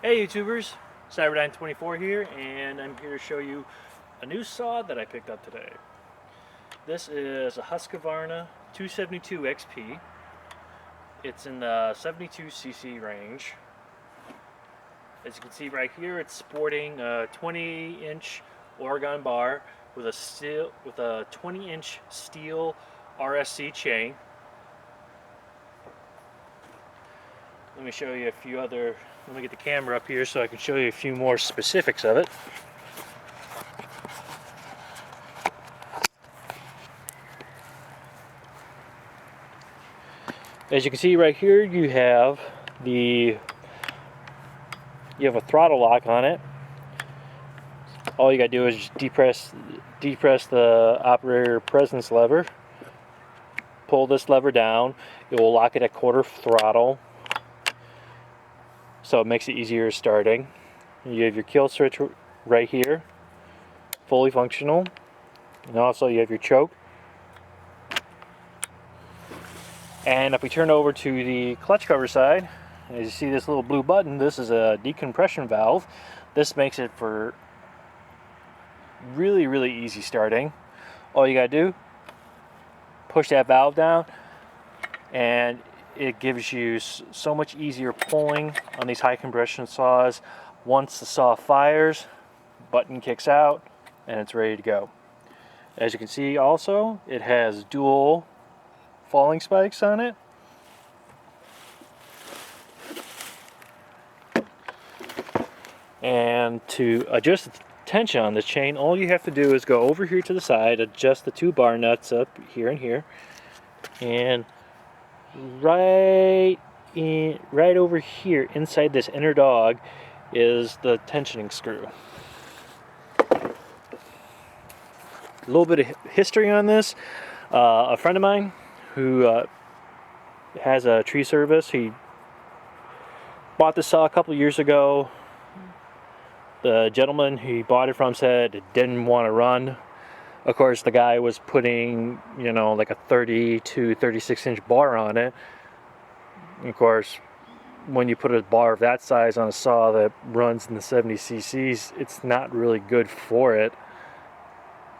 Hey YouTubers, Cyberdyne24 here, and I'm here to show you a new saw that I picked up today. This is a Husqvarna 272 XP. It's in the 72cc range. As you can see right here, it's sporting a 20-inch Oregon bar with a 20-inch steel RSC chain. Let me show you a few other. Let me get the camera up here so I can show you a few more specifics of it. As you can see right here, you have a throttle lock on it. All you gotta do is just depress the operator presence lever. Pull this lever down. It will lock it at quarter throttle, so it makes it easier starting. You have your kill switch right here, fully functional, and also you have your choke. And if we turn over to the clutch cover side, as you see this little blue button, this is a decompression valve. This makes it for really easy starting. All you gotta do, push that valve down, and it gives you so much easier pulling on these high compression saws. Once the saw fires, button kicks out, and it's ready to go. As you can see also, it has dual falling spikes on it. And to adjust the tension on this chain, all you have to do is go over here to the side, adjust the two bar nuts up here and here, and right over here inside this inner dog is the tensioning screw. A little bit of history on this. A friend of mine who has a tree service, he bought this saw a couple years ago. The gentleman he bought it from said it didn't want to run. Of course, the guy was putting, like a 30 to 36 inch bar on it. And of course, when you put a bar of that size on a saw that runs in the 70 cc's, it's not really good for it,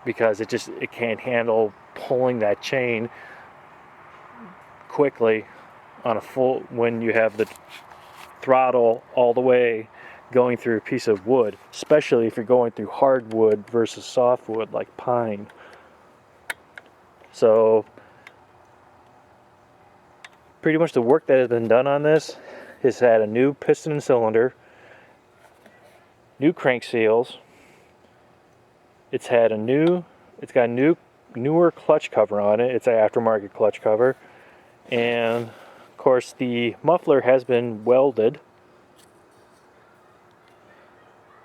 because it can't handle pulling that chain quickly on a full, when you have the throttle all the way going through a piece of wood, especially if you're going through hardwood versus softwood like pine. So pretty much the work that has been done on this has had a new piston and cylinder, new crank seals. It's got a newer clutch cover on it. It's an aftermarket clutch cover, and of course the muffler has been welded.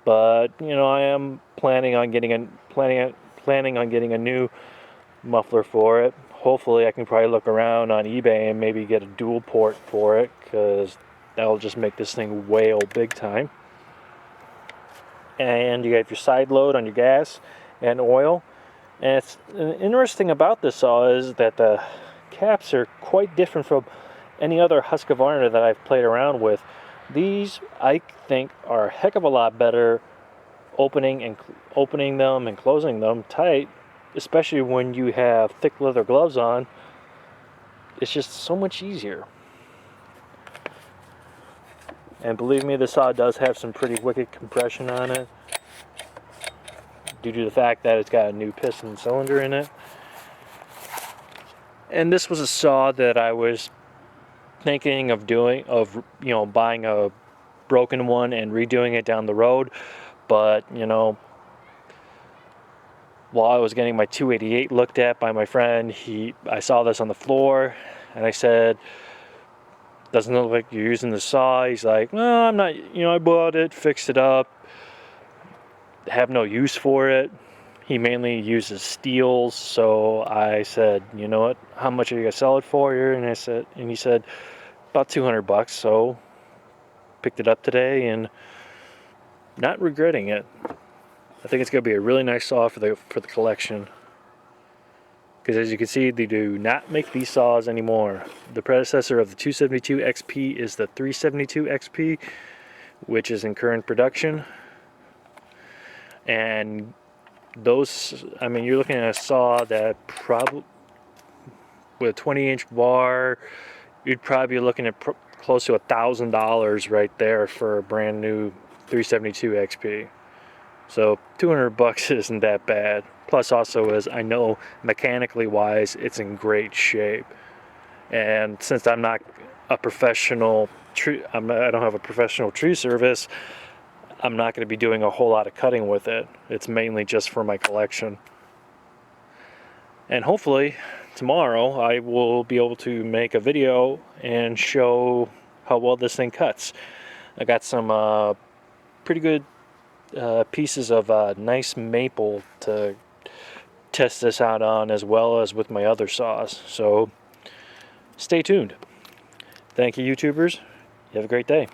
But I am planning on getting a new muffler for it. Hopefully, I can probably look around on eBay and maybe get a dual port for it, because that'll just make this thing wail big time. And you have your side load on your gas and oil. And it's interesting about this saw is that the caps are quite different from any other Husqvarna that I've played around with. These, I think, are a heck of a lot better opening them and closing them tight, especially when you have thick leather gloves on. It's just so much easier. And believe me, the saw does have some pretty wicked compression on it, due to the fact that it's got a new piston cylinder in it. And this was a saw that I was thinking of buying a broken one and redoing it down the road. But while I was getting my 288 looked at by my friend, I saw this on the floor, and I said, doesn't look like you're using the saw. He's like, no, I'm not. I bought it, fixed it up, have no use for it. He mainly uses steels. So I said, you know what, how much are you gonna sell it for here? And he said about $200. So picked it up today and not regretting it. I think it's gonna be a really nice saw for the collection, because as you can see, they do not make these saws anymore. The predecessor of the 272 XP is the 372 XP, which is in current production. And those, I mean, you're looking at a saw that probably, with a 20-inch bar, you'd probably be looking at close to $1,000 right there for a brand new 372 XP. So $200 isn't that bad. Plus also, as I know, mechanically wise, it's in great shape. And since I'm not a professional I don't have a professional tree service, I'm not going to be doing a whole lot of cutting with it. It's mainly just for my collection. And hopefully tomorrow I will be able to make a video and show how well this thing cuts. I got some pretty good pieces of nice maple to test this out on, as well as with my other saws. So stay tuned. Thank you, YouTubers. You have a great day.